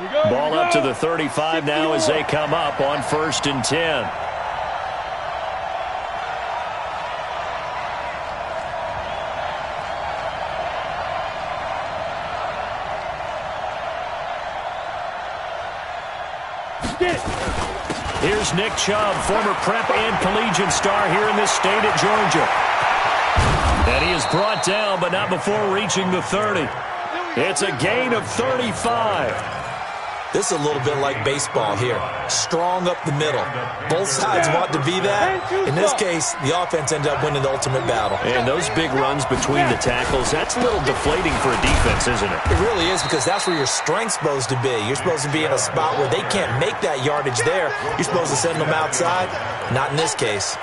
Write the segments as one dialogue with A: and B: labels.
A: Ball up to the 35 now as they come up on 1st and 10. Here's Nick Chubb, former prep and collegiate star here in this state at Georgia. And he is brought down, but not before reaching the 30. It's a gain of 35.
B: This is a little bit like baseball here. Strong up the middle. Both sides want to be that. In this case, the offense ended up winning the ultimate battle.
A: And those big runs between the tackles, that's a little deflating for a defense, isn't it?
B: It really is, because that's where your strength's supposed to be. You're supposed to be in a spot where they can't make that yardage there. You're supposed to send them outside. Not in this case.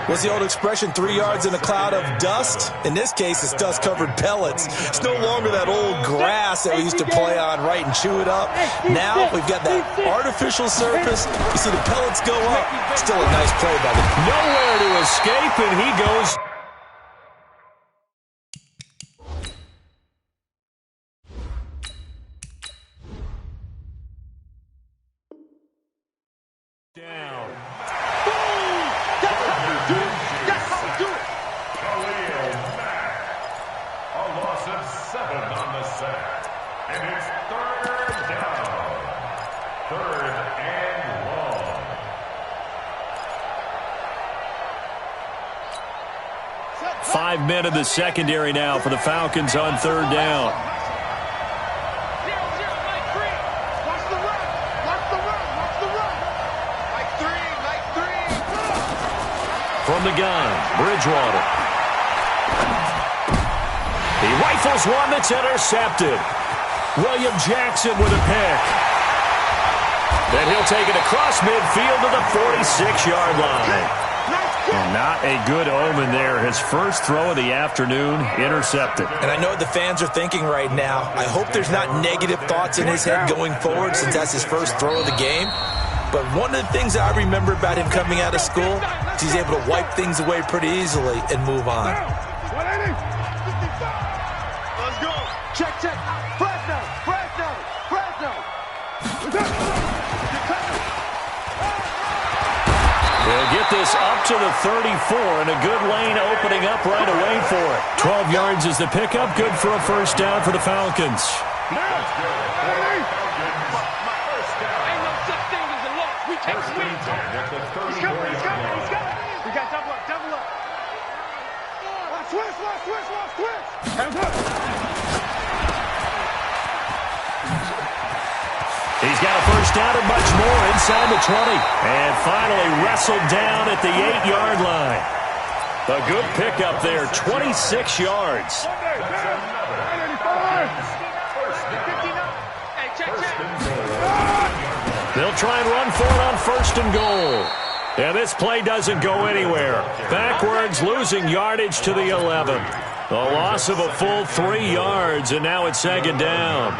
B: What's the old expression, 3 yards in a cloud of dust? In this case, it's dust-covered pellets. It's no longer that old grass that we used to play on, right, and chew it up. Now we've got that artificial surface. You see the pellets go up. Still a nice play by the...
A: Nowhere to escape, and he goes... down.
C: A loss of 7 on the sack. And it's 3rd down. 3rd and long.
A: 5 men in the secondary now for the Falcons on 3rd down. From the gun, Bridgewater. He rifles one that's intercepted. William Jackson with a pick. Then he'll take it across midfield to the 46-yard line. Well, not a good omen there. His first throw of the afternoon intercepted.
B: And I know what the fans are thinking right now. I hope there's not negative thoughts in his head going forward, since that's his first throw of the game. But one of the things I remember about him coming out of school is he's able to wipe things away pretty easily and move on.
D: Let's go. Check. Fresno.
A: They'll get this up to the 34, and a good lane opening up right away for it. 12 yards is the pickup. Good for a first down for the Falcons.
D: He's coming. We got double up. Watch twist. Hands up.
A: He's got a first down and much more inside the 20. And finally wrestled down at the 8-yard line. A good pickup there, 26 yards. They'll try and run for it on 1st and goal. And this play doesn't go anywhere. Backwards, losing yardage to the 11. A loss of a full 3 yards, and now it's 2nd down.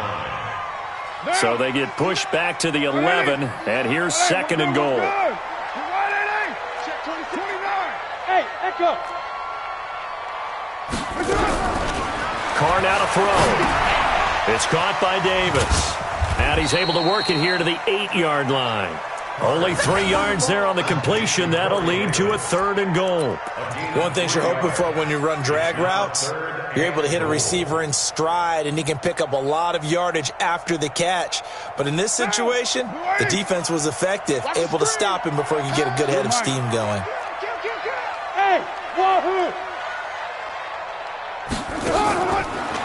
A: So they get pushed back to the 11, and here's 2nd and goal. Carr now to throw. It's caught by Davis. And he's able to work it here to the 8-yard line. Only 3 yards there on the completion. That'll lead to a 3rd and goal.
B: One thing you're hoping for when you run drag routes, you're able to hit a receiver in stride, and he can pick up a lot of yardage after the catch. But in this situation, the defense was effective, able to stop him before he could get a good head of steam going.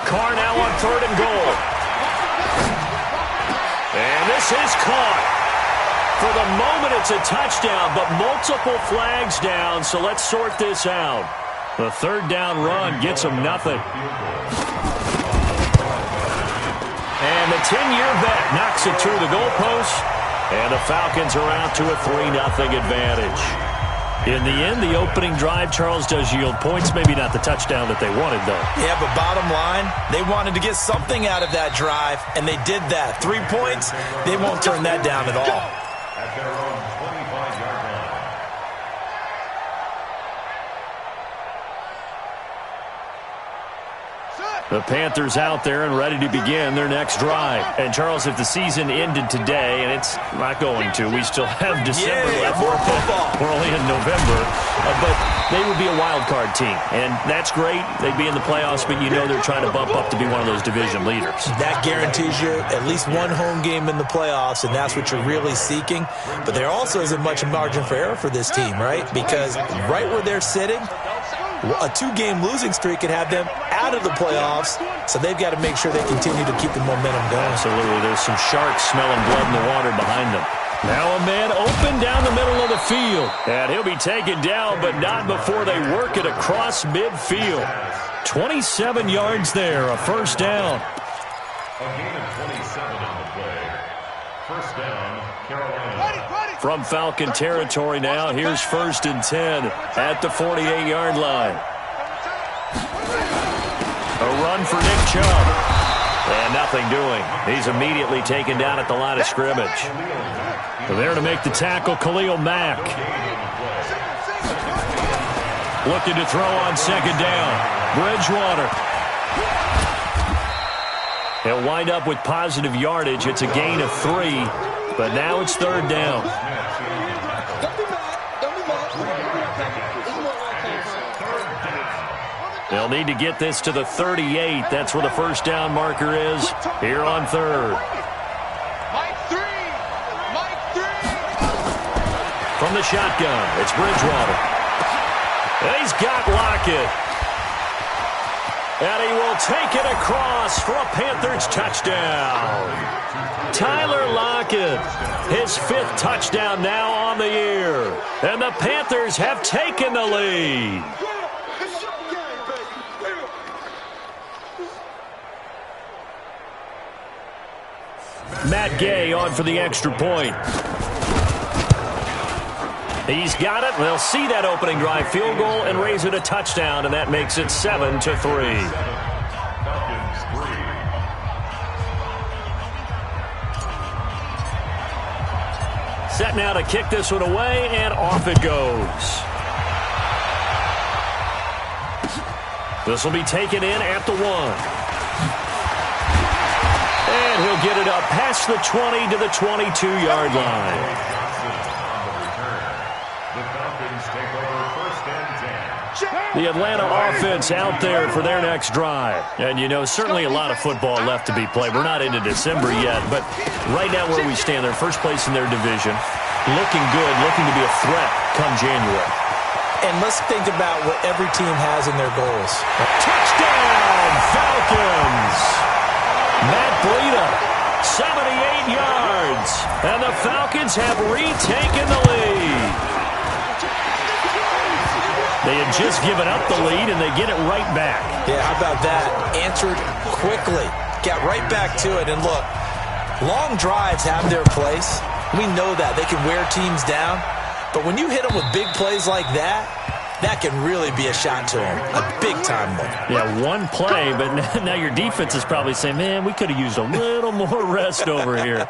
A: Carr now on 3rd and goal. And this is caught. For the moment, it's a touchdown, but multiple flags down, so let's sort this out. The 3rd down run gets him nothing. And the 10-year vet knocks it through the goalpost, and the Falcons are out to a 3-0 advantage. In the end, the opening drive, Charles, does yield points. Maybe not the touchdown that they wanted, though.
B: Yeah, but bottom line, they wanted to get something out of that drive, and they did that. 3 points, they won't turn that down at all.
C: At their own 25-yard line.
A: The Panthers out there and ready to begin their next drive.
E: And, Charles, if the season ended today, and it's not going to, we still have December left.
B: More football.
E: We're only in November. But they would be a wild card team. And that's great. They'd be in the playoffs, but you know they're trying to bump up to be one of those division leaders.
B: That guarantees you at least one home game in the playoffs, and that's what you're really seeking. But there also isn't much margin for error for this team, right? Because right where they're sitting, a 2-game losing streak could have them out of the playoffs, so they've got to make sure they continue to keep the momentum going.
A: Absolutely. There's some sharks smelling blood in the water behind them. Now a man open down the middle of the field. And he'll be taken down, but not before they work it across midfield. 27 yards there, a first down.
C: A gain of 27 on the play. First down, Carolina.
A: From Falcon territory now, here's 1st and 10 at the 48-yard line. A run for Nick Chubb. And nothing doing. He's immediately taken down at the line of scrimmage. There to make the tackle, Khalil Mack. Looking to throw on 2nd down. Bridgewater. He'll wind up with positive yardage. It's a gain of 3, but now it's 3rd down. They'll need to get this to the 38. That's where the first down marker is here on 3rd. From the shotgun, it's Bridgewater. And he's got Lockett. And he will take it across for a Panthers touchdown. Tyler Lockett, his 5th touchdown now on the year. And the Panthers have taken the lead. Matt Gay on for the extra point. He's got it. They'll see that opening drive field goal and raise it a touchdown, and that makes it 7-3. Set now to kick this one away, and off it goes. This will be taken in at the 1. And he'll get it up past the 20 to the 22-yard line. The Atlanta offense out there for their next drive. And, you know, certainly a lot of football left to be played. We're not into December yet, but right now where we stand, they're first place in their division. Looking good, looking to be a threat come January.
B: And let's think about what every team has in their goals.
A: Touchdown, Falcons! Matt Breida, 78 yards. And the Falcons have retaken the lead. They had just given up the lead, and they get it right back.
B: Yeah, how about that? Answered quickly. Got right back to it. And look, long drives have their place. We know that. They can wear teams down. But when you hit them with big plays like that, that can really be a shot to them. A big-time one.
E: Yeah, one play, but now your defense is probably saying, man, we could have used a little more rest over here.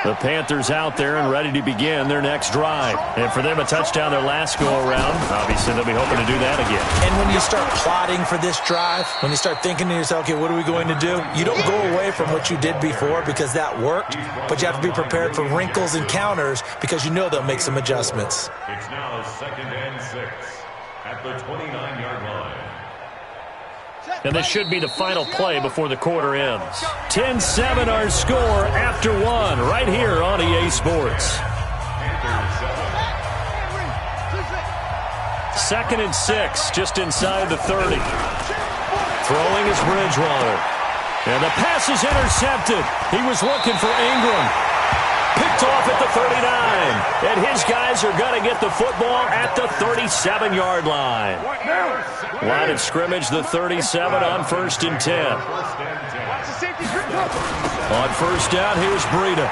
A: The Panthers out there and ready to begin their next drive. And for them, a touchdown their last go-around. Obviously, they'll be hoping to do that again.
B: And when you start plotting for this drive, when you start thinking to yourself, okay, what are we going to do? You don't go away from what you did before because that worked, but you have to be prepared for wrinkles and counters because you know they'll make some adjustments.
C: It's now 2nd and 6 at the 29-yard line.
A: And this should be the final play before the quarter ends. 10-7 our score after 1 right here on EA Sports. 2nd and 6 just inside the 30. Throwing is Bridgewater. And the pass is intercepted. He was looking for Ingram. Picked off at the 39. And his guys are going to get the football at the 37-yard line. Line of scrimmage, the 37 on 1st and 10. On 1st down, here's Breida.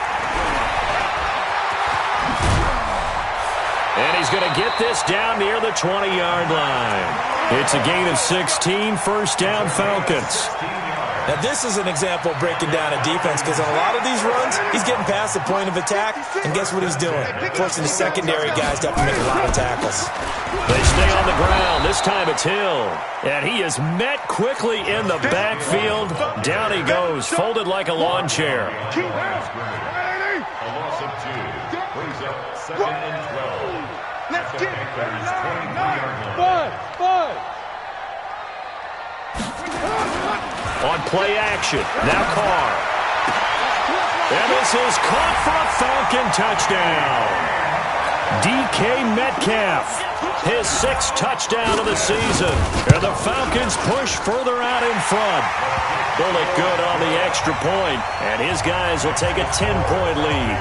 A: And he's going to get this down near the 20-yard line. It's a gain of 16, 1st down Falcons.
B: Now, this is an example of breaking down a defense because on a lot of these runs, he's getting past the point of attack, and guess what he's doing? Forcing the secondary guys to have to make a lot of tackles.
A: They stay on the ground. This time it's Hill. And he is met quickly in the backfield. Down he goes, folded like a lawn chair.
C: A loss of 2. Brings up 2nd and 12.
D: Let's get it.
C: 23-yard line.
D: Five.
A: On play action. Now Carr. And this is caught for a Falcon touchdown. DK Metcalf, his 6th touchdown of the season. And the Falcons push further out in front. Bullock good on the extra point, and his guys will take a 10-point lead.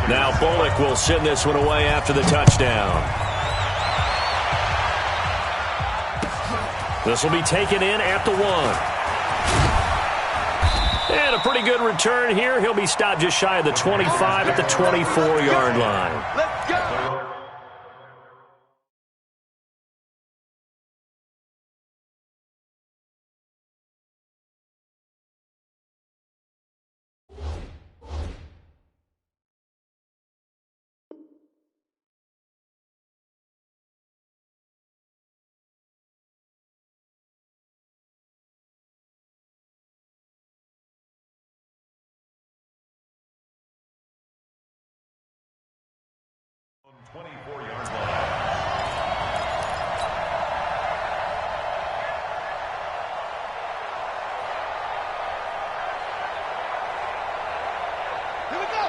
A: Now Bullock will send this one away after the touchdown. This will be taken in at the 1. And a pretty good return here. He'll be stopped just shy of the 25 at the 24-yard line.
D: Let's go.
C: On 24-yard line.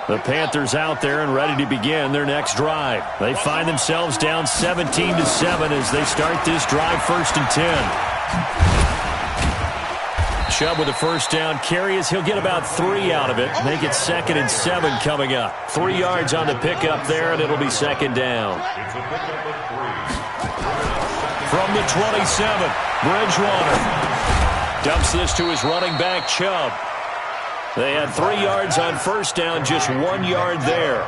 A: The Panthers out there and ready to begin their next drive. They find themselves down 17-7 as they start this drive 1st and 10. Chubb with a first down carry as he'll get about 3 out of it. Make it 2nd and 7 coming up. 3 yards on the pickup there, and it'll be 2nd down.
C: It's a pickup of 3.
A: From the 27, Bridgewater dumps this to his running back, Chubb. They had 3 yards on first down, just 1 yard there.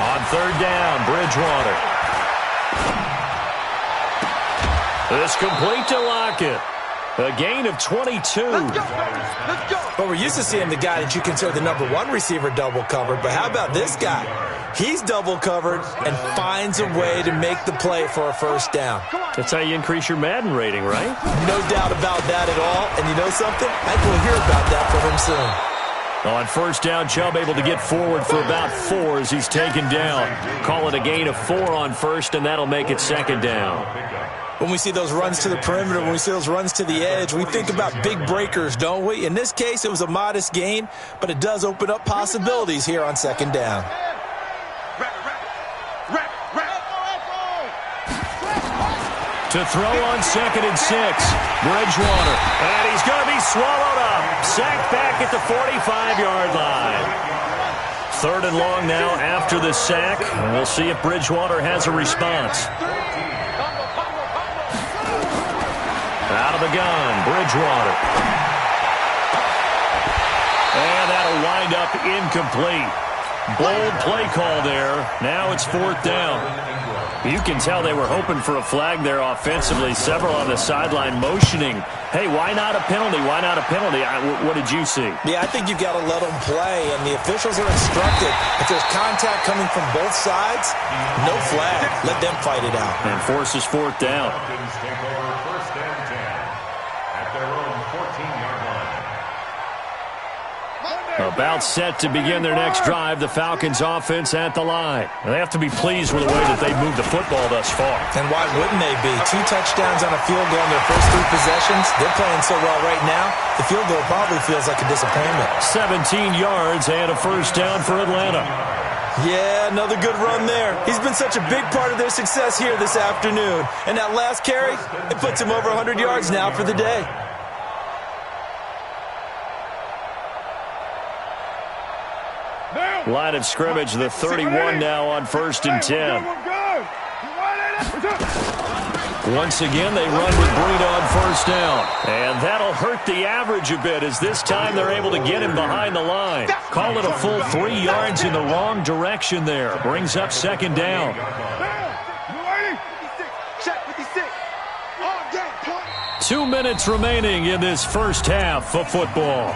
A: On 3rd down, Bridgewater. This complete to Lockett. A gain of 22.
D: Let's go.
B: But we're used to seeing the guy that you consider the #1 receiver double covered. But how about this guy? He's double covered and finds a way to make the play for a first down.
A: That's how you increase your Madden rating, right?
B: No doubt about that at all. And you know something? I think we'll hear about that from him soon.
A: On first down, Chubb able to get forward for about 4 as he's taken down. Call it a gain of 4 on first, and that'll make it 2nd down.
B: When we see those runs to the perimeter, when we see those runs to the edge, we think about big breakers, don't we? In this case, it was a modest gain, but it does open up possibilities here on 2nd down.
A: To throw on 2nd and 6, Bridgewater. And he's going to be swallowed up. Sacked back at the 45-yard line. 3rd and long now after the sack. And we'll see if Bridgewater has a response. Out of the gun, Bridgewater. And that'll wind up incomplete. Bold play call there. Now it's 4th down. You can tell they were hoping for a flag there offensively. Several on the sideline motioning. Hey, why not a penalty? Why not a penalty? What did you see?
B: Yeah, I think you've got to let them play, and the officials are instructed. If there's contact coming from both sides, no flag. Let them fight it out.
A: And forces 4th down.
C: Falcons take over 1st and 10 at their own 14-yard line.
A: About set to begin their next drive, the Falcons offense at the line. They have to be pleased with the way that they've moved the football thus far.
B: And why wouldn't they be? 2 touchdowns on a field goal in their first 3 possessions. They're playing so well right now, the field goal probably feels like a disappointment.
A: 17 yards and a first down for Atlanta.
B: Yeah, another good run there. He's been such a big part of their success here this afternoon. And that last carry, it puts him over 100 yards now for the day.
A: Line of scrimmage, the 31 now on 1st and 10. Once again, they run with Breida on first down. And that'll hurt the average a bit as this time they're able to get him behind the line. Call it a full 3 yards in the wrong direction there. Brings up second down. 2 minutes remaining in this first half of football.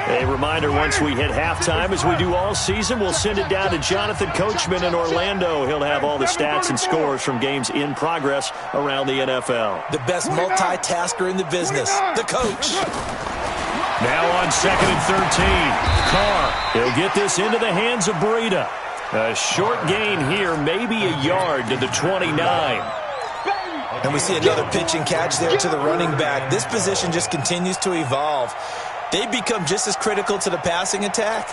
A: A reminder, once we hit halftime, as we do all season, we'll send it down to Jonathan Coachman in Orlando. He'll have all the stats and scores from games in progress around the NFL.
B: The best multitasker in the business, the coach.
A: Now on 2nd and 13. Carr, he'll get this into the hands of Breida. A short gain here, maybe a yard to the 29.
B: And we see another pitch and catch there to the running back. This position just continues to evolve. They become just as critical to the passing attack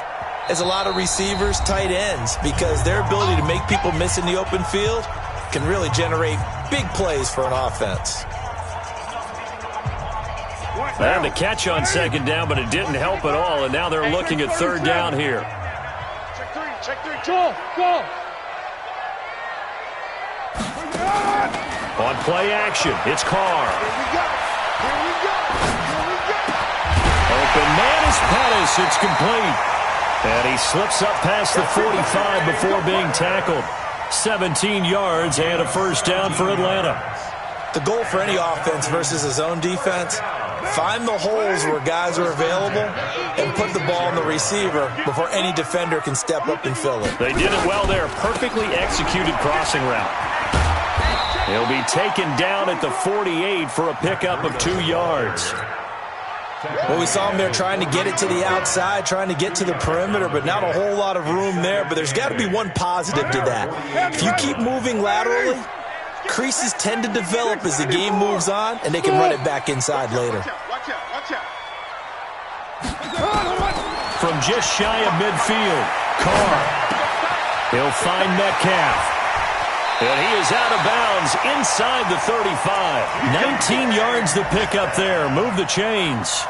B: as a lot of receivers, tight ends, because their ability to make people miss in the open field can really generate big plays for an offense.
A: And the catch on second down, but it didn't help at all, and now they're looking at third down here.
D: Check three, go!
A: On play action, it's Carr. Open man is Pettis. It's complete. And he slips up past the 45 before being tackled. 17 yards and a first down for Atlanta.
B: The goal for any offense versus a zone defense, find the holes where guys are available and put the ball in the receiver before any defender can step up and fill it.
A: They did it well there. Perfectly executed crossing route. He'll be taken down at the 48 for a pickup of 2 yards.
B: Well, we saw him there trying to get it to the outside, trying to get to the perimeter, but not a whole lot of room there. But there's got to be one positive to that. If you keep moving laterally, creases tend to develop as the game moves on, and they can run it back inside later.
A: From just shy of midfield, Carr. He'll find Metcalf. And he is out of bounds inside the 35. 19 yards to pick up there. Move the chains.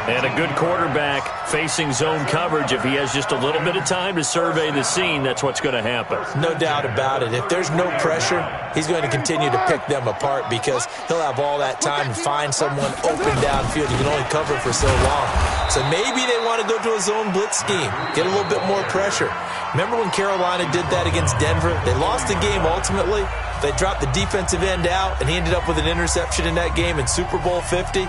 A: And a good quarterback facing zone coverage. If he has just a little bit of time to survey the scene, that's what's going to happen.
B: No doubt about it. If there's no pressure, he's going to continue to pick them apart because he'll have all that time to find someone open downfield. You can only cover for so long. So maybe they want to go to a zone blitz scheme, get a little bit more pressure. Remember when Carolina did that against Denver? They lost the game ultimately. They dropped the defensive end out, and he ended up with an interception in that game in Super Bowl 50.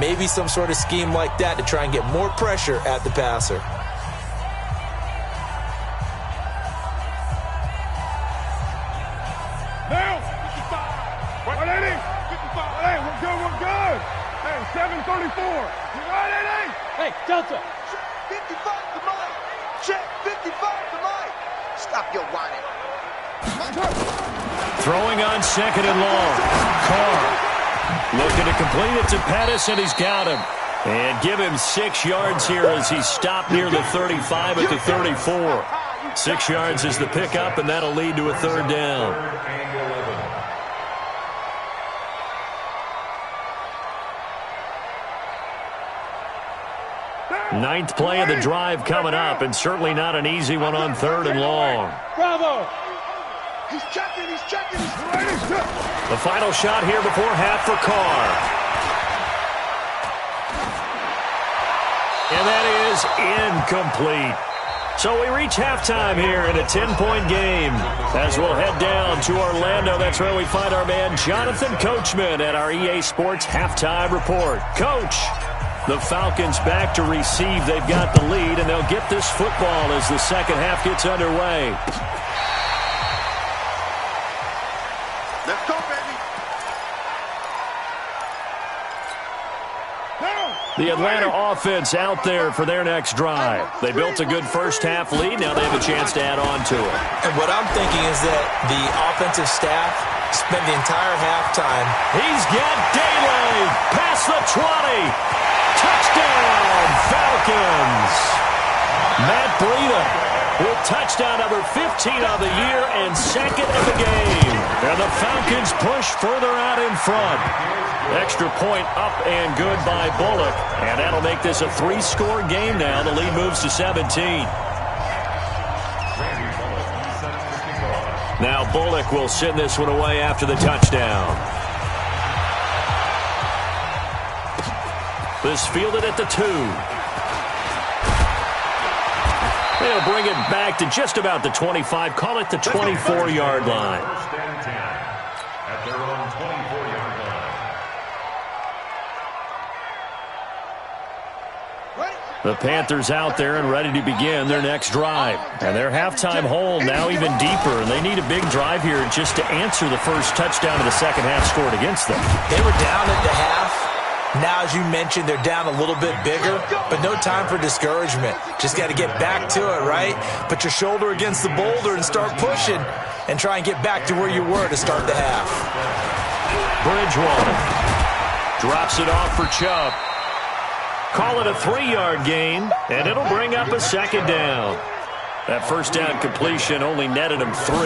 B: Maybe some sort of scheme like that to try and get more pressure at the passer.
D: Now, 55. 180. 55. Hey, we're good. Hey, 734. You right, Eddie? Hey, Delta.
F: 55 to Mike. Check 55 to Mike. Stop your whining.
A: Throwing on second and long. Carr. Looking to complete it to Pettis, and he's got him. And give him 6 yards here as he stopped near the 35 at the 34. 6 yards is the pickup, and that'll lead to a third down. Ninth play of the drive coming up, and certainly not an easy one on third and long.
D: Bravo. He's checking.
A: The final shot here before half for Carr. And that is incomplete. So we reach halftime here in a 10-point game. As we'll head down to Orlando, that's where we find our man Jonathan Coachman at our EA Sports Halftime Report. Coach, the Falcons back to receive. They've got the lead, and they'll get this football as the second half gets underway.
F: Let's go, baby.
A: The Atlanta offense out there for their next drive. They built a good first-half lead. Now they have a chance to add on to it.
B: And what I'm thinking is that the offensive staff spent the entire halftime.
A: He's got daylight past the 20. Touchdown, Falcons. Matt Breida with touchdown number 15 of the year and second of the game. And the Falcons push further out in front. Extra point up and good by Bullock. And that'll make this a 3-score game now. The lead moves to 17. Now Bullock will send this one away after the touchdown. This fielded at the 2. They'll bring it back to just about the 25. Call it the 24-yard line.
C: First and 10 at their own 24-yard line.
A: The Panthers out there and ready to begin their next drive. And their halftime hole now even deeper. And they need a big drive here just to answer the first touchdown of the second half scored against them.
B: They were down at the half. Now, as you mentioned, they're down a little bit bigger, but no time for discouragement. Just got to get back to it, right? Put your shoulder against the boulder and start pushing and try and get back to where you were to start the half.
A: Bridgewater drops it off for Chubb. Call it a 3-yard gain, and it'll bring up a second down. That first down completion only netted him 3.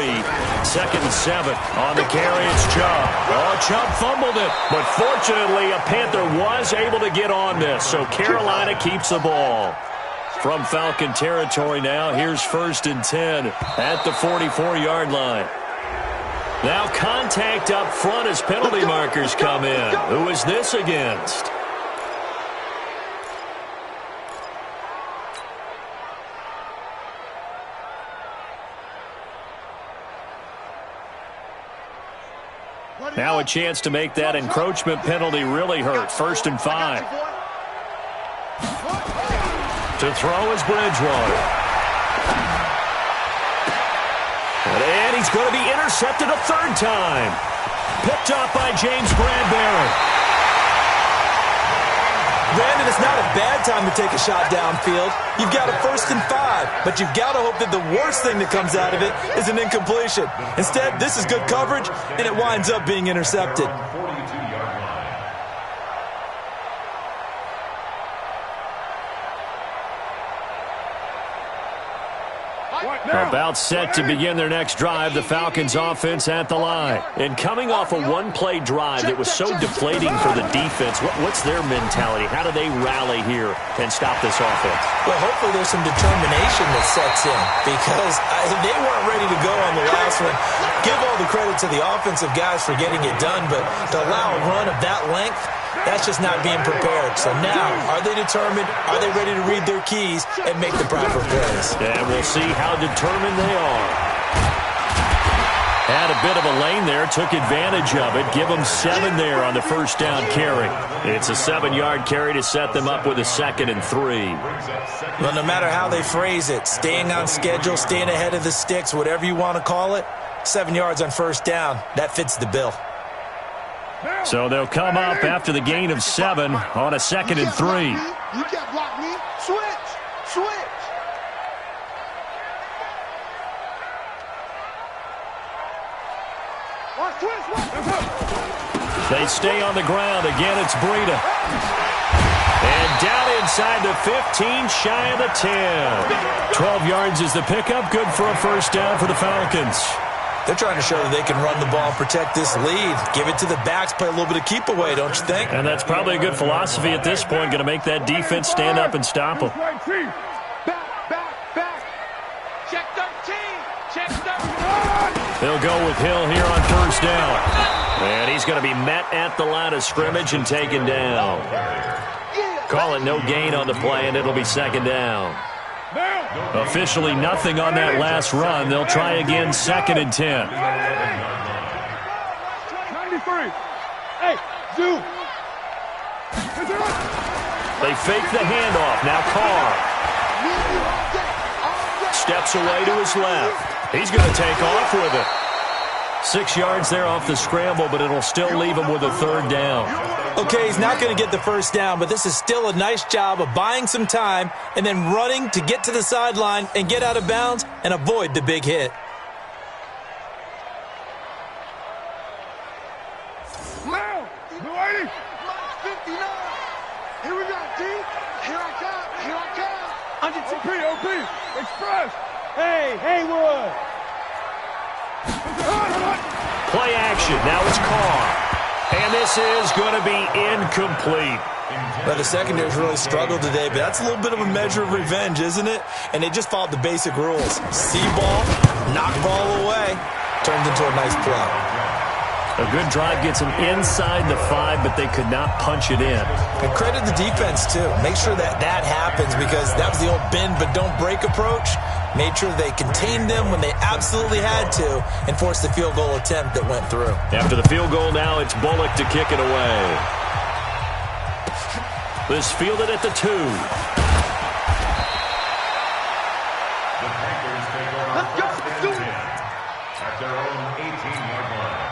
A: Second and 7 on the carry. It's Chubb. Oh, Chubb fumbled it. But fortunately, a Panther was able to get on this. So Carolina keeps the ball. From Falcon territory now, here's first and 10 at the 44-yard line. Now contact up front as penalty markers come in. Who is this against? Now a chance to make that encroachment penalty really hurt. First and 5. To throw is Bridgewater. And he's going to be intercepted a third time. Picked up by James Bradbury.
B: Brandon, it's not a bad time to take a shot downfield. You've got a first and 5, but you've got to hope that the worst thing that comes out of it is an incompletion. Instead, this is good coverage, and it winds up being intercepted.
C: 42-yard line.
A: About set to begin their next drive, the Falcons offense at the line. And coming off a one-play drive that was so deflating for the defense, what's their mentality? How do they rally here and stop this offense?
B: Well, hopefully there's some determination that sets in because they weren't ready to go on the last one. Give all the credit to the offensive guys for getting it done, but to allow a run of that length, that's just not being prepared. So now, are they determined? Are they ready to read their keys and make the proper plays?
A: And we'll see how determined they are. Had a bit of a lane there, took advantage of it. Give them 7 there on the first down carry. It's a 7-yard carry to set them up with a 2nd and 3.
B: Well, no matter how they phrase it, staying on schedule, staying ahead of the sticks, whatever you want to call it, 7 yards on first down, that fits the bill.
A: So they'll come up after the gain of 7 on a 2nd and 3.
F: You can't block me. Switch.
A: They stay on the ground. Again, it's Breida. And down inside the 15, shy of the 10. 12 yards is the pickup. Good for a first down for the Falcons.
B: They're trying to show that they can run the ball and protect this lead. Give it to the backs, play a little bit of keep away, don't you think?
A: And that's probably a good philosophy at this point. Going to make that defense stand up and stop them.
D: Back. Check 13.
A: They'll go with Hill here on first down. And he's going to be met at the line of scrimmage and taken down. Call it no gain on the play, and it'll be second down. Officially nothing on that last run. They'll try again, 2nd and 10.
D: 93. Hey, Zoo.
A: They fake the handoff. Now Carr steps away to his left. He's going to take off with it. 6 yards there off the scramble, but it'll still leave him with a third down.
B: Okay, he's not going to get the first down, but this is still a nice job of buying some time and then running to get to the sideline and get out of bounds and avoid the big hit.
D: Now, Blue 80.
F: 59. Here we go, D. Here I come.
D: OP. Express. Hey, Haywood.
A: Play action. Now it's Carr. And this is going to be incomplete.
B: Well, the secondary's really struggled today, but that's a little bit of a measure of revenge, isn't it? And they just followed the basic rules. See ball, knock ball away. turned into a nice play.
E: A good drive gets them inside the 5, but they could not punch it in.
B: And credit the defense, too. Make sure that happens, because that was the old bend but don't break approach. Made sure they contained them when they absolutely had to and forced the field goal attempt that went through.
A: After the field goal now, it's Bullock to kick it away. This fielded at the 2.
C: The Packers take over first and 10 at their own 18-yard line.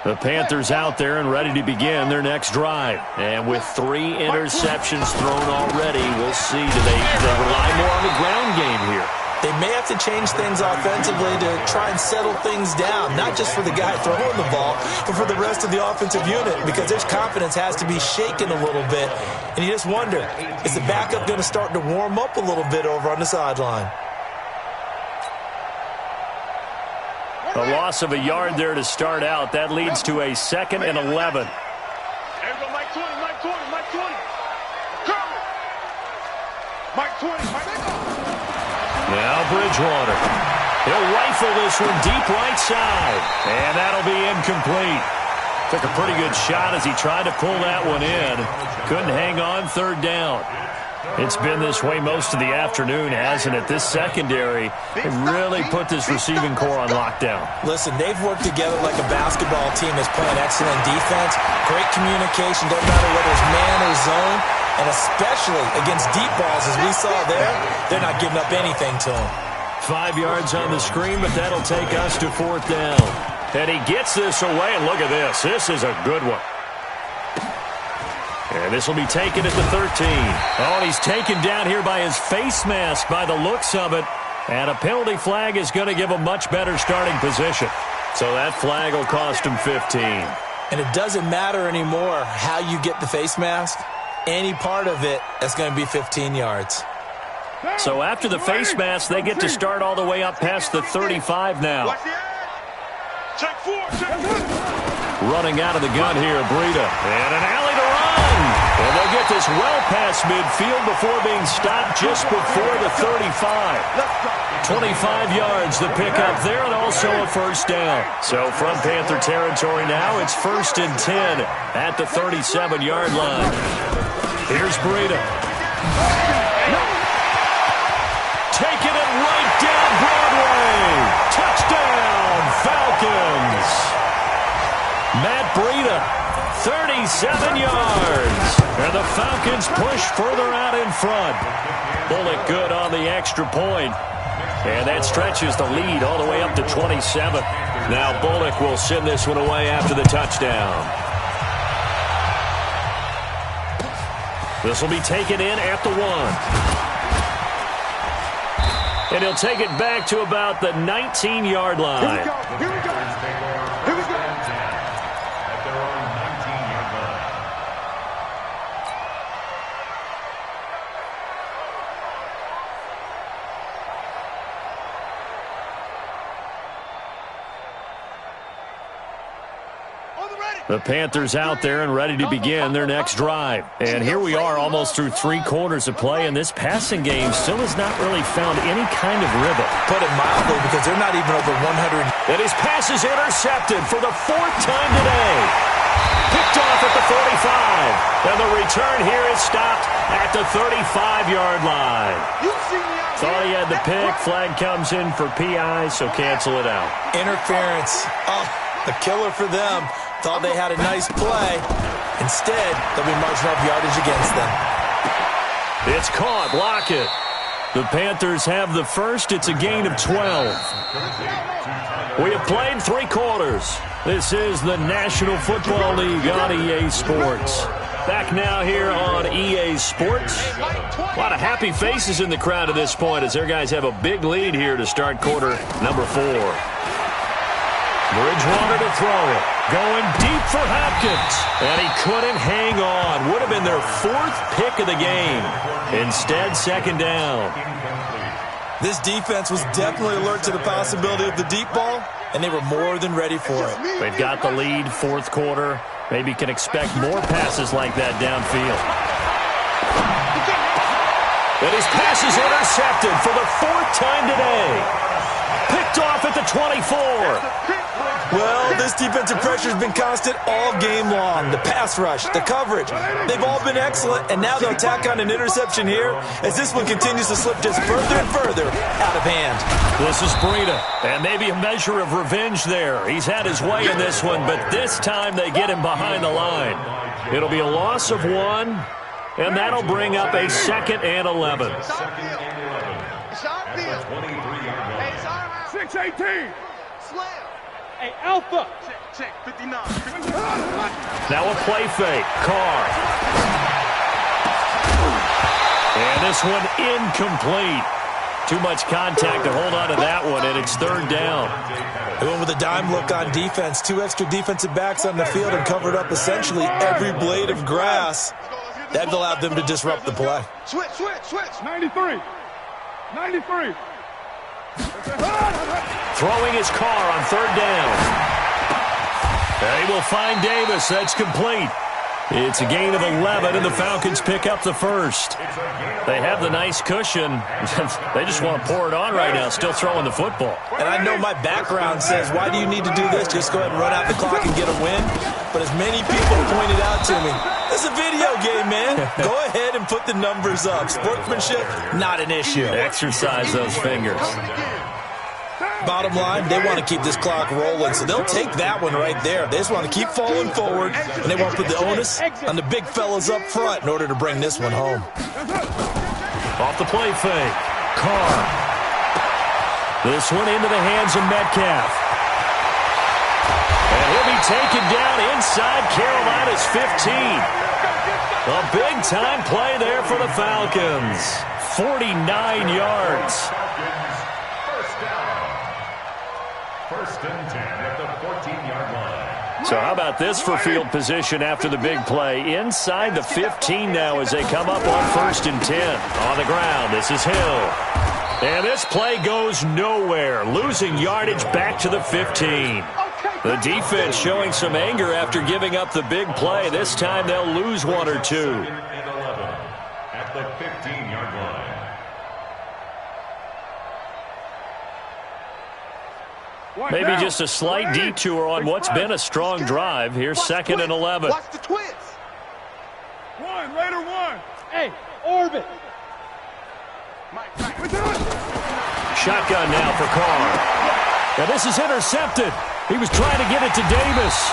A: The Panthers out there and ready to begin their next drive. And with 3 interceptions thrown already, we'll see. Do they rely more on the ground game here?
B: They may have to change things offensively to try and settle things down, not just for the guy throwing the ball, but for the rest of the offensive unit, because their confidence has to be shaken a little bit. And you just wonder, is the backup going to start to warm up a little bit over on the sideline?
A: A loss of a yard there to start out. That leads to a 2nd and 11.
D: Everybody, Mike 20, Mike 20, Mike 20. Come! Mike 20, Mike 20.
A: Now Bridgewater. He'll rifle this one deep right side. And that'll be incomplete. Took a pretty good shot as he tried to pull that one in. Couldn't hang on 3rd down. It's been this way most of the afternoon, hasn't it? This secondary really put this receiving core on lockdown.
B: Listen, they've worked together like a basketball team that's playing excellent defense. Great communication, doesn't matter whether it's man or zone. And especially against deep balls, as we saw there, they're not giving up anything to them.
A: 5 yards on the screen, but that'll take us to 4th down. And he gets this away, and look at this. This is a good one. And this will be taken at the 13. Oh, and he's taken down here by his face mask by the looks of it. And a penalty flag is going to give a much better starting position. So that flag will cost him 15.
B: And it doesn't matter anymore how you get the face mask. Any part of it, that's going to be 15 yards.
A: So after the face mask, they get to start all the way up past the 35 now.
D: Check 4, check 4.
A: Running out of the gun here, Breida. And an alley to run. And they'll get this well past midfield before being stopped just before the 35. 25 yards the pickup there, and also a 1st down. So from Panther territory now, it's 1st and 10 at the 37-yard line. Here's Breida. Taking it right down Broadway. Touchdown, Falcons. Matt Breida, 37 yards. And the Falcons push further out in front. Bullock good on the extra point. And that stretches the lead all the way up to 27. Now Bullock will send this one away after the touchdown. This will be taken in at the 1. And he'll take it back to about the 19-yard line.
D: Here we go. Here we go. Here we go.
C: At their own 19-yard line.
A: The Panthers out there and ready to begin their next drive. And here we are almost through 3 quarters of play, and this passing game still has not really found any kind of rhythm.
B: Put it mildly, because they're not even over 100.
A: And his pass is intercepted for the 4th time today. Picked off at the 45. And the return here is stopped at the 35-yard line. Thought he had the pick. Flag comes in for PI, so cancel it out.
B: Interference. Oh, a killer for them. Thought they had a nice play. Instead, there'll be margin of yardage against them.
A: It's caught. Lockett. The Panthers have the first. It's a gain of 12. We have played 3 quarters. This is the National Football League on EA Sports. Back now here on EA Sports. A lot of happy faces in the crowd at this point as their guys have a big lead here to start quarter number 4. Bridgewater to throw it. Going deep for Hopkins. And he couldn't hang on. Would have been their 4th pick of the game. Instead, 2nd down.
B: This defense was definitely alert to the possibility of the deep ball, and they were more than ready for it.
A: They've got the lead, 4th quarter.
E: Maybe can expect more passes like that downfield.
A: And his pass is intercepted for the 4th time today. Picked off at the 24.
B: Well, this defensive pressure has been constant all game long. The pass rush, the coverage, they've all been excellent, and now they'll tack on an interception here as this one continues to slip just further and further out of hand.
A: This is Breida, and maybe a measure of revenge there. He's had his way in this one, but this time they get him behind the line. It'll be a loss of 1, and that'll bring up a 2nd and 11.
D: 6-18.
F: Slam.
D: Hey, Alpha.
F: Check 59.
A: Now a play fake. Carr. And this one incomplete. Too much contact to hold on to that one, and it's 3rd down.
B: They went with a dime look on defense. 2 extra defensive backs on the field and covered up essentially every blade of grass. That allowed them to disrupt the play.
F: Switch.
D: 93. 93.
A: Throwing his car on 3rd down. They will find Davis. That's complete. It's a gain of 11, and the Falcons pick up the 1st. They have the nice cushion. They just want to pour it on right now, still throwing the football.
B: And I know my background says, why do you need to do this? Just go ahead and run out the clock and get a win. But as many people pointed out to me, it's a video game, man. Go ahead and put the numbers up. Sportsmanship, not an issue.
A: Exercise those fingers.
B: Bottom line, they want to keep this clock rolling, so they'll take that one right there. They just want to keep falling forward, and they want to put the onus on the big fellas up front in order to bring this one home.
A: Off the play fake. Carr. This one into the hands of Metcalf. And he'll be taken down inside Carolina's 15. A big-time play there for the Falcons. 49 yards.
C: First and 10 at the 14-yard line.
A: So how about this for field position after the big play? Inside the 15 now as they come up on 1st and 10. On the ground, this is Hill. And this play goes nowhere. Losing yardage back to the 15. The defense showing some anger after giving up the big play. This time they'll lose 1 or 2.
C: And 11 at the 15-yard line.
A: Maybe just a slight detour on what's been a strong drive. Here's 2nd and 11.
F: Watch the twins.
D: 1, Raider 1. Hey, orbit.
A: Shotgun now for Carr. Now this is intercepted. He was trying to get it to Davis.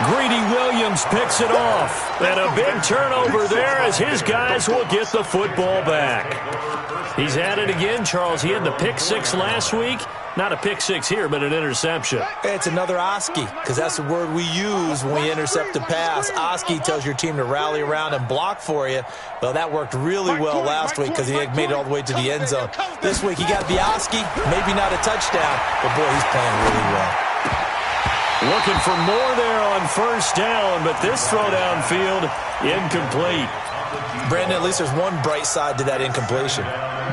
A: Greedy Williams picks it off. And a big turnover there as his guys will get the football back. He's at it again, Charles. He had the pick 6 last week. Not a pick 6 here, but an interception.
B: It's another Oski, because that's the word we use when we intercept a pass. Oski tells your team to rally around and block for you. Well, that worked really well last week because he had made it all the way to the end zone. This week, he got the Oski, maybe not a touchdown, but boy, he's playing really well.
A: Looking for more there on 1st down, but this throw downfield, incomplete.
B: Brandon, at least there's one bright side to that incompletion.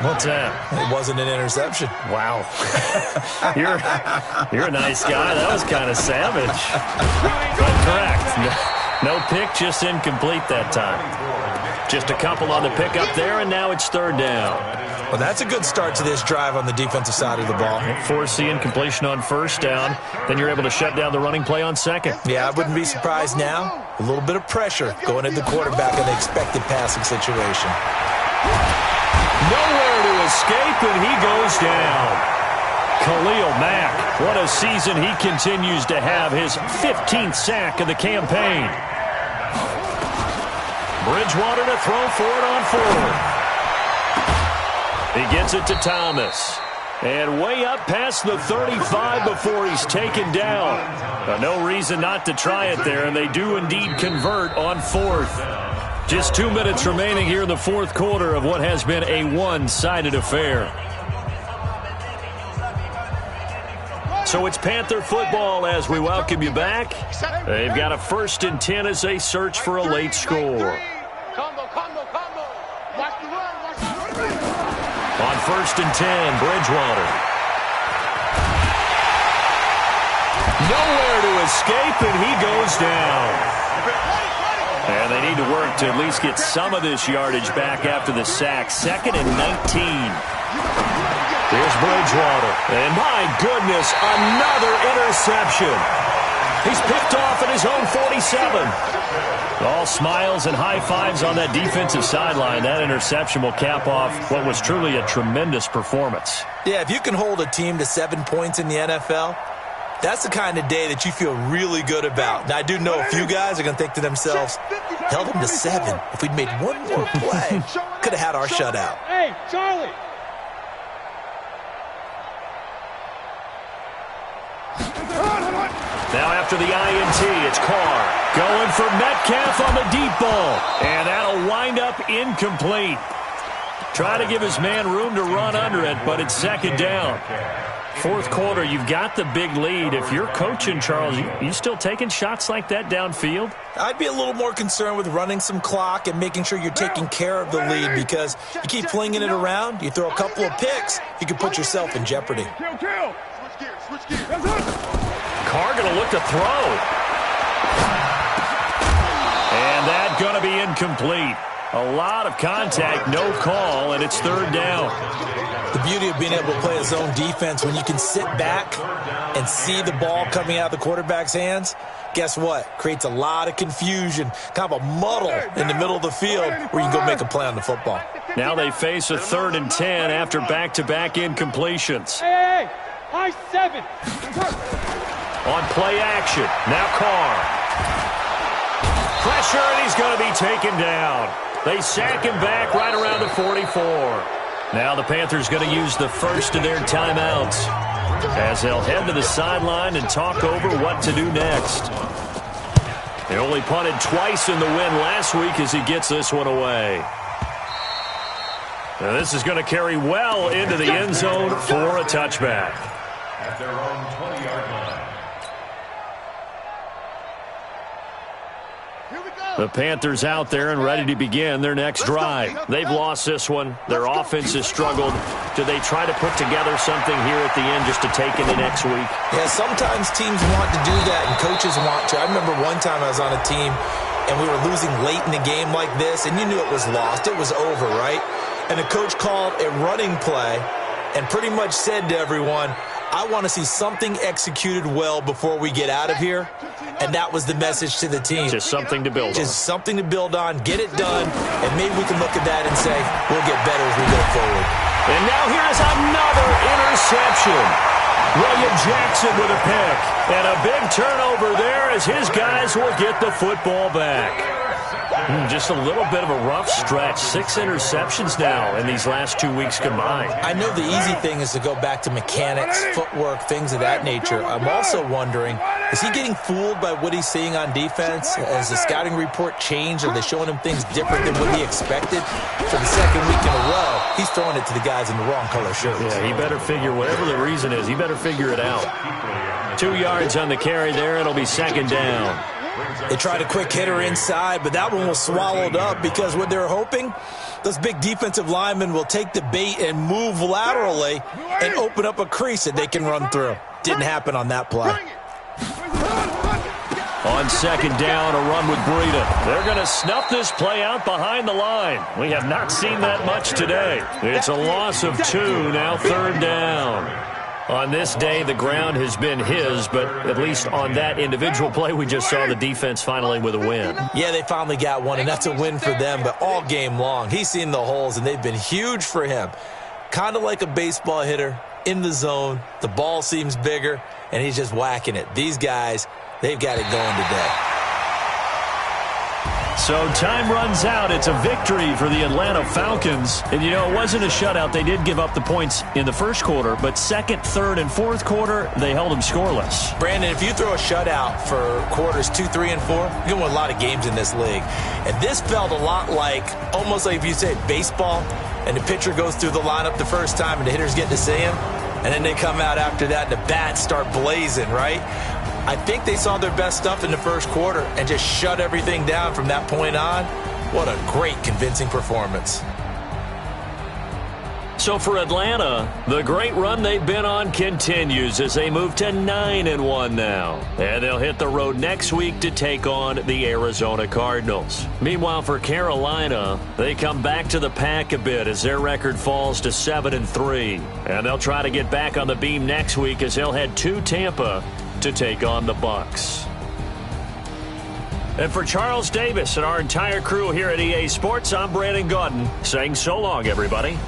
A: What's that?
B: It wasn't an interception.
A: Wow. You're a nice guy. That was kind of savage. But correct. No pick, just incomplete that time. Just a couple on the pickup there, and now it's 3rd down.
B: Well, that's a good start to this drive on the defensive side of the ball.
A: Force the incompletion on 1st down. Then you're able to shut down the running play on 2nd.
B: Yeah, I wouldn't be surprised now. A little bit of pressure going into the quarterback in the expected passing situation.
A: Nowhere to escape, and he goes down. Khalil Mack, what a season he continues to have. His 15th sack of the campaign. Bridgewater to throw for it on 4th. He gets it to Thomas. And way up past the 35 before he's taken down. No reason not to try it there, and they do indeed convert on 4th. Just 2 minutes remaining here in the 4th quarter of what has been a one-sided affair. So it's Panther football as we welcome you back. They've got a 1st and 10 as they search for a late score. On 1st and 10, Bridgewater. Nowhere to escape, and he goes down. And they need to work to at least get some of this yardage back after the sack. 2nd and 19. Here's Bridgewater. And my goodness, another interception. He's picked off at his own 47. All smiles and high fives on that defensive sideline. That interception will cap off what was truly a tremendous performance.
B: Yeah, if you can hold a team to 7 points in the NFL, that's the kind of day that you feel really good about. Now, I do know a few guys are going to think to themselves, held them to 7. If we'd made one more play, could have had our shutout.
D: Hey, Charlie.
A: Now after the INT, it's Carr going for Metcalf on the deep ball. And that'll wind up incomplete. Try to give his man room to run under it, but it's 2nd down. 4th quarter, you've got the big lead. If you're coaching, Charles, you still taking shots like that downfield?
B: I'd be a little more concerned with running some clock and making sure you're taking care of the lead, because you keep flinging it around, you throw a couple of picks, you can put yourself in jeopardy.
D: Kill. Switch gears.
A: Carr going to look to throw. And that's going to be incomplete. A lot of contact, no call, and it's 3rd down.
B: The beauty of being able to play a zone defense, when you can sit back and see the ball coming out of the quarterback's hands, guess what? Creates a lot of confusion, kind of a muddle in the middle of the field where you can go make a play on the football.
A: Now they face a 3rd and 10 after back-to-back incompletions.
D: Hey, high 7.
A: On play action, now Carr. Pressure, and he's going to be taken down. They sack him back right around the 44. Now the Panthers going to use the first of their timeouts as they'll head to the sideline and talk over what to do next. They only punted twice in the win last week as he gets this one away. Now this is going to carry well into the end zone for a touchback.
C: At their own 20-yard line.
A: The Panthers out there and ready to begin their next drive. They've lost this one. Their offense has struggled. Do they try to put together something here at the end just to take into next week?
B: Yeah, sometimes teams want to do that and coaches want to. I remember one time I was on a team and we were losing late in the game like this, and you knew it was lost. It was over, right? And the coach called a running play and pretty much said to everyone, I want to see something executed well before we get out of here. And that was the message to the team.
A: Just something to build on.
B: Just something to build on, get it done, and maybe we can look at that and say, we'll get better as we go forward.
A: And now here's another interception. William Jackson with a pick. And a big turnover there as his guys will get the football back. Just a little bit of a rough stretch. 6 interceptions now in these last 2 weeks combined.
B: I know the easy thing is to go back to mechanics, footwork, things of that nature. I'm also wondering, is he getting fooled by what he's seeing on defense? Has the scouting report changed? Are they showing him things different than what he expected? For the 2nd week in a row, he's throwing it to the guys in the wrong color shirts.
A: Yeah, he better figure, whatever the reason is, he better figure it out. 2 yards on the carry there. It'll be 2nd down.
B: They tried a quick hitter inside, but that one was swallowed up because what they're hoping, those big defensive linemen will take the bait and move laterally and open up a crease that they can run through. Didn't happen on that play.
A: On 2nd down, a run with Breida. They're going to snuff this play out behind the line. We have not seen that much today. It's a loss of 2, now 3rd down. On this day, the ground has been his, but at least on that individual play, we just saw the defense finally with a win.
B: Yeah, they finally got one, and that's a win for them, but all game long, he's seen the holes, and they've been huge for him. Kind of like a baseball hitter in the zone. The ball seems bigger, and he's just whacking it. These guys, they've got it going today.
A: So time runs out. It's a victory for the Atlanta Falcons. And, you know, it wasn't a shutout. They did give up the points in the first quarter, but 2nd, 3rd, and 4th quarter, they held them scoreless.
B: Brandon, if you throw a shutout for quarters 2, 3, and 4, you're going to win a lot of games in this league. And this felt a lot like, almost like if you say baseball, and the pitcher goes through the lineup the first time, and the hitters get to see him, and then they come out after that, and the bats start blazing, right? I think they saw their best stuff in the first quarter and just shut everything down from that point on. What a great, convincing performance.
A: So for Atlanta, the great run they've been on continues as they move to 9-1 now. And they'll hit the road next week to take on the Arizona Cardinals. Meanwhile, for Carolina, they come back to the pack a bit as their record falls to 7-3. And they'll try to get back on the beam next week as they'll head to Tampa to take on the Bucs. And for Charles Davis and our entire crew here at EA Sports, I'm Brandon Gaudin saying so long, everybody.